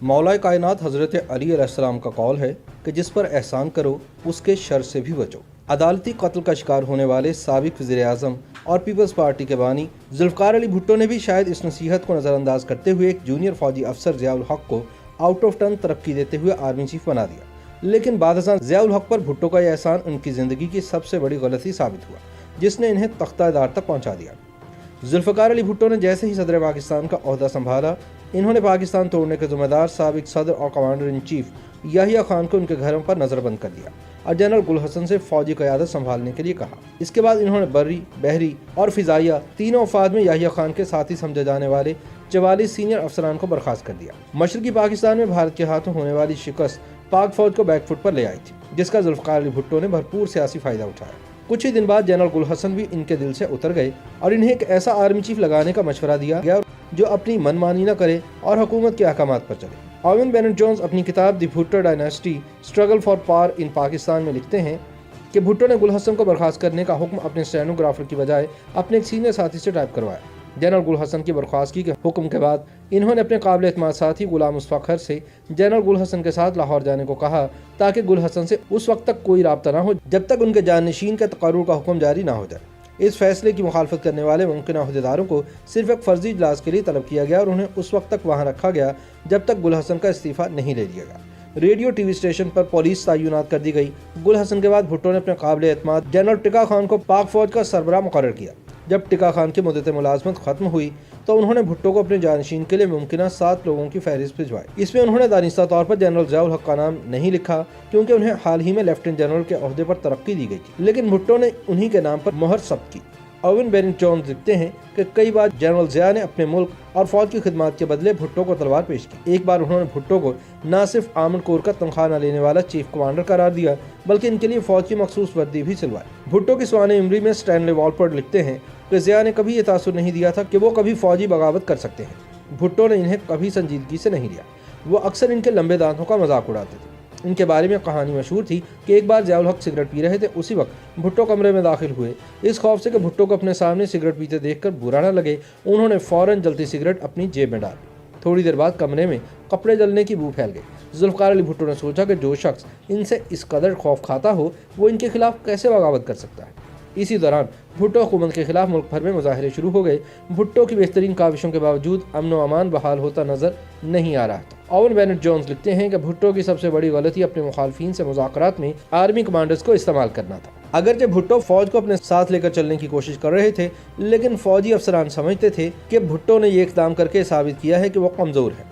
मौलाए कायनात हज़रत अली अलैहिस्सलाम का कौल है कि जिस पर एहसान करो उसके शर से भी बचो। अदालती कत्ल का शिकार होने वाले साबिक वज़ीर-ए-आज़म और पीपल्स पार्टी के बानी जुल्फ़िकार अली भुट्टो ने भी शायद इस नसीहत को नज़रअंदाज करते हुए एक जूनियर फौजी अफसर ज़िया उल हक को आउट ऑफ टर्न तरक्की देते हुए आर्मी चीफ बना दिया। लेकिन बादशाह ज़िया उल हक पर भुट्टो का यह एहसान उनकी ज़िंदगी की सबसे बड़ी गलती साबित हुआ, जिसने इन्हें तख्ता-ए-दार तक पहुँचा दिया। जुल्फ़िकार अली भुट्टो ने जैसे ही सदर पाकिस्तान का ओहदा संभाला, इन्होंने पाकिस्तान तोड़ने के ज़िम्मेदार साबिक सदर और commander in chief Yahya Khan को उनके घरों पर नज़रबंद कर दिया और जनरल गुल हसन से फौजी क़यादत संभालने के लिए कहा। इसके बाद इन्होंने बर्री, बहरी और फ़िज़ाइया तीनों अफ़वाद में याहिया खान के साथी समझे जाने वाले 44 सीनियर अफसरान को बर्खास्त कर दिया। मशरक़ी पाकिस्तान में भारत के हाथों होने वाली शिकस्त पाक फ़ौज को बैकफुट पर ले आई थी, जिसका जुल्फ़िकार अली भुट्टो ने भरपूर सियासी फ़ायदा उठाया। कुछ ही दिन बाद जनरल गुल हसन भी इनके दिल से उतर गए और इन्हें एक ऐसा आर्मी चीफ लगाने का मशवरा दिया गया जो अपनी मनमानी न करे और हुकूमत के अहकामात पर चले। ओवेन बेनेट जोन्स अपनी किताब the Bhutto dynasty struggle for power in Pakistan में लिखते हैं कि भुट्टो ने गुल हसन को बर्खास्त करने का हुक्म अपने स्टेनोग्राफर की बजाय अपने एक सीनियर साथी से टाइप करवाया। जनरल गुल हसन की बर्खास्तगी के हुक्म के बाद इन्होंने अपने काबिल एतमाद साथी गुलाम मुस्तफा से जनरल गुल हसन के साथ लाहौर जाने को कहा, ताकि गुल हसन से उस वक्त तक कोई राब्ता ना हो जब तक उनके जानशीन के तकर्रुर का हुक्म जारी ना हो जाए। इस फैसले की मुखालफत करने वाले मुमकिन अहदेदारों को सिर्फ एक फर्जी इजलास के लिए तलब किया गया और उन्हें उस वक्त तक वहाँ रखा गया जब तक गुल हसन का इस्तीफ़ा नहीं ले लिया गया। रेडियो टीवी स्टेशन पर पुलिस तैनात कर दी गई। गुल हसन के बाद भुट्टो ने अपने काबिल एतमाद जनरल टिका खान को पाक फौज का सरबराह मुकर्रर किया। जब टिका खान की मुद्दत मुलाजमत खत्म हुई तो उन्होंने भुट्टो को अपने जानशीन के लिए मुमकिन 7 लोगों की फहरिस्त भिजवाई। इसमें उन्होंने दानिस्ता तौर पर जनरल ज़िया उल हक का नाम नहीं लिखा, क्योंकि उन्हें हाल ही में लेफ्टिनेंट जनरल के ओहदे पर तरक्की दी गई थी, लेकिन भुट्टो ने उन्हीं के नाम पर मोहर ज़ब्त की। ओवेन बेनेट जोन्स लिखते हैं कि कई बार जनरल ज़िया ने अपने मुल्क और फौज की खिदमत के बदले भुट्टो को तलवार पेश की। एक बार उन्होंने भुट्टो को न सिर्फ आर्मड कोर का तनख्वाह न लेने वाला चीफ कमांडर करार दिया, बल्कि इनके लिए फौज की मखसूस वर्दी भी सिलवाई। भुट्टो की सवाने इमरी में स्टैनले वॉलपर्ट लिखते हैं कि ज़िया ने कभी ये तासुर नहीं दिया था कि वो कभी फौजी बगावत कर सकते हैं। भुट्टो ने इन्हें कभी संजीदगी से नहीं लिया। वो अक्सर इनके लंबे दांतों का मजाक उड़ाते थे। इनके बारे में कहानी मशहूर थी कि एक बार ज़िया उल हक सिगरेट पी रहे थे। उसी वक्त भुट्टो कमरे में दाखिल हुए। इस खौफ से कि भुट्टो को अपने सामने सिगरेट पीते देखकर बुरा न लगे, उन्होंने फ़ौरन जलती सिगरेट अपनी जेब में डाली। थोड़ी देर बाद कमरे में कपड़े जलने की बू फैल गई। जुल्फ़िकार अली भुट्टो ने सोचा कि जो शख्स इनसे इस कदर खौफ खाता हो वो इनके खिलाफ कैसे बगावत कर सकता है। इसी दौरान भुट्टो हुकूमत के खिलाफ मुल्क भर में मुजाहरे शुरू हो गए। भुट्टो की बेहतरीन काविशों के बावजूद अमन व अमान बहाल होता नजर नहीं आ रहा था। ओवेन बेनेट जोन्स लिखते हैं कि भुट्टो की सबसे बड़ी गलती अपने मुखालफिन से मुज़ाकरात में आर्मी कमांडर्स को इस्तेमाल करना था। अगरचे भुट्टो फौज को अपने साथ लेकर चलने की कोशिश कर रहे थे, लेकिन फौजी अफसरान समझते थे कि भुट्टो ने ये इक़दाम करके साबित किया है कि वो कमज़ोर है।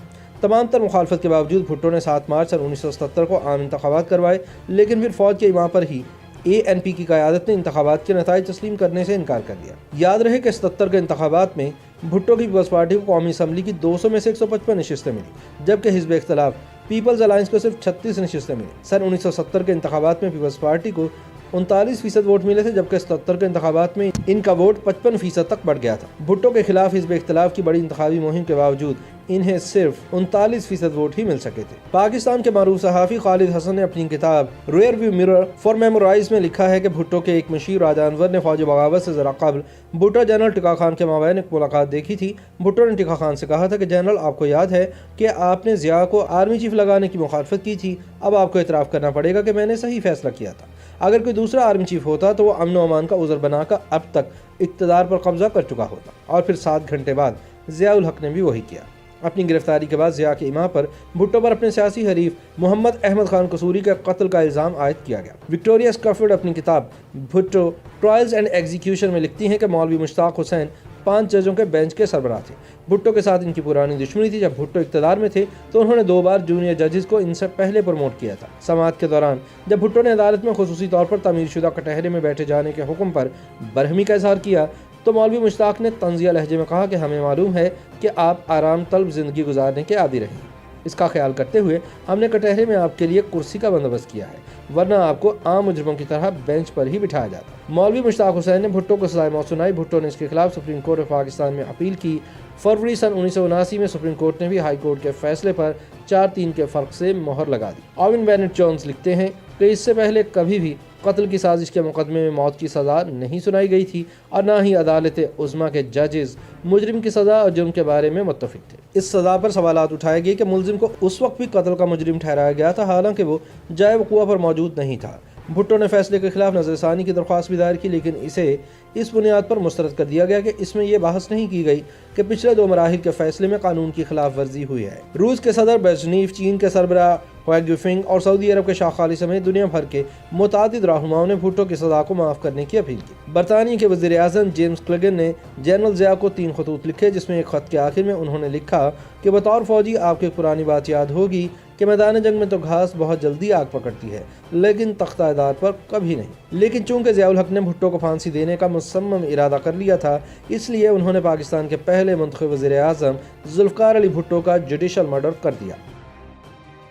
तमाम तर मुखालफत के बावजूद भुट्टो ने 7 मार्च सन 1977 को आम इंतखाबात करवाए, लेकिन फिर फौज के इमाम पर ही ANP की क़यादत ने इंतखाबात के नताइज तस्लीम करने से इनकार कर दिया। याद रहे कि 77 के इंतखाबात में भुट्टो की पीपल्स पार्टी को कौमी असम्बली की 200 में से 155 नशिस्तें मिली, जबकि हिज़्ब इख्तिलाफ पीपल्स अलायंस को सिर्फ 36 नशिस्तें मिली। सन 1970 के इंतखाबात में पीपल्स पार्टी को 39% वोट मिले थे, जबकि 77 के इंतखाबात में इनका वोट 55% तक बढ़ गया था। भुट्टो के खिलाफ हिज़्ब इख्तिलाफ की बड़ी इंतखाबी मुहिम के बावजूद इन्हें सिर्फ 39% वोट ही मिल सके थे। पाकिस्तान के मारूफ सहाफ़ी खालिद हसन ने अपनी किताब rear view mirror for memorize में लिखा है कि भुट्टो के एक मशीर राजा अनवर ने फौजी बगावत से ज़रा कबल भुट्टो जनरल टिका खान के माबैन एक मुलाकात देखी थी। भुट्टो ने टिका खान से कहा था कि जनरल, आपको याद है कि आपने ज़िया को आर्मी चीफ लगाने की मुखालफत की थी। अब आपको इतराफ़ करना पड़ेगा कि मैंने सही फैसला किया था। अगर कोई दूसरा आर्मी चीफ होता तो वो अमन व अमान का उज़र बनाकर अब तक इक़्तिदार पर कब्जा कर चुका होता। और फिर 7 घंटे बाद ज़िया उल हक ने भी वही किया। अपनी गिरफ्तारी के बाद ज़िया के इमाम पर भुट्टो पर अपने सियासी हरीफ मोहम्मद अहमद खान कसूरी के कत्ल का इल्ज़ाम आयद किया गया। विक्टोरिया स्कॉफिल्ड अपनी किताब भुट्टो ट्रायल्स एंड एग्जीक्यूशन में लिखती हैं कि मौलवी मुश्ताक हुसैन 5 जजों के बेंच के सरबराह थे। भुट्टो के साथ इनकी पुरानी दुश्मनी थी। जब भुट्टो इक़्तिदार में थे तो उन्होंने 2 बार जूनियर जजेस को इनसे पहले प्रमोट किया था। समाअत के दौरान जब भुट्टो ने अदालत में खुसूसी तौर पर तामीरशुदा कटहरे में बैठे जाने के हुक्म पर बरहमी का इज़हार किया तो मौलवी मुश्ताक ने तंज़िया लहजे में कहा कि हमें मालूम है कि आप आराम तलब ज़िंदगी गुजारने के आदी रहे। इसका ख्याल करते हुए हमने कटहरे में आपके लिए कुर्सी का बंदोबस्त किया है, वरना आपको आम मुजरिमों की तरह बेंच पर ही बिठाया जाता। मौलवी मुश्ताक हुसैन ने भुट्टो को सज़ाए मौत सुनाई। भुट्टो ने इसके खिलाफ सुप्रीम कोर्ट ऑफ पाकिस्तान में अपील की। फरवरी सन 1979 में सुप्रीम कोर्ट ने भी हाई कोर्ट के फैसले पर 4-3 के फ़र्क से मोहर लगा दी। ओवेन बेनेट जोन्स लिखते हैं कि इससे पहले कभी भी قتل کی سازش کے مقدمے میں موت کی سزا نہیں سنائی گئی تھی اور نہ ہی عدالت عظمیٰ کے ججز مجرم کی سزا اور جرم کے بارے میں متفق تھے۔ اس سزا پر سوالات اٹھائے گئے کہ ملزم کو اس وقت بھی قتل کا مجرم ٹھہرایا گیا تھا حالانکہ وہ جائے وقوع پر موجود نہیں تھا۔ بھٹو نے فیصلے کے خلاف نظر ثانی کی درخواست بھی دائر کی، لیکن اسے اس بنیاد پر مسترد کر دیا گیا کہ اس میں یہ بحث نہیں کی گئی کہ پچھلے 2 مراحل کے فیصلے میں قانون کی خلاف ورزی ہوئی ہے۔ روس کے صدر برزنیف، چین کے سربراہ ہوائے گیفنگ اور سعودی عرب کے شاہ خالد سمیت دنیا بھر کے متعدد رہنماؤں نے بھٹو کی سزا کو معاف کرنے کی اپیل کی۔ برطانیہ کے وزیر اعظم جیمز کلیگن نے جنرل ضیاء کو 3 خطوط لکھے، جس میں ایک خط کے آخر میں انہوں نے لکھا کہ بطور فوجی آپ کو ایک پرانی بات یاد ہوگی کہ میدان جنگ میں تو گھاس بہت جلدی آگ پکڑتی ہے لیکن تختہ ادار پر کبھی نہیں۔ لیکن چونکہ ضیاء الحق نے بھٹو کو پھانسی دینے کا مصمم ارادہ کر لیا تھا، اس لیے انہوں نے پاکستان کے پہلے منتخب وزیر اعظم ذوالفقار علی بھٹو کا جوڈیشل مرڈر کر دیا۔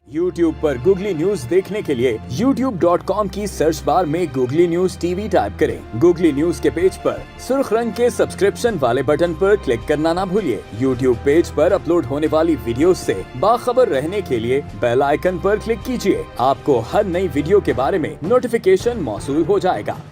YouTube پر گوگلی نیوز دیکھنے کے لیے youtube.com کی سرچ بار میں googly news T V type کریں۔ گوگلی نیوز کے پیج پر سرخ رنگ کے سبسکرپشن والے بٹن پر کلک کرنا نہ بھولیے۔ YouTube پیج پر اپلوڈ ہونے والی ویڈیوز سے باخبر رہنے کے لیے بیل آئیکن پر کلک کیجیے۔ آپ کو ہر نئی ویڈیو کے بارے میں نوٹیفیکیشن موصول ہو جائے گا۔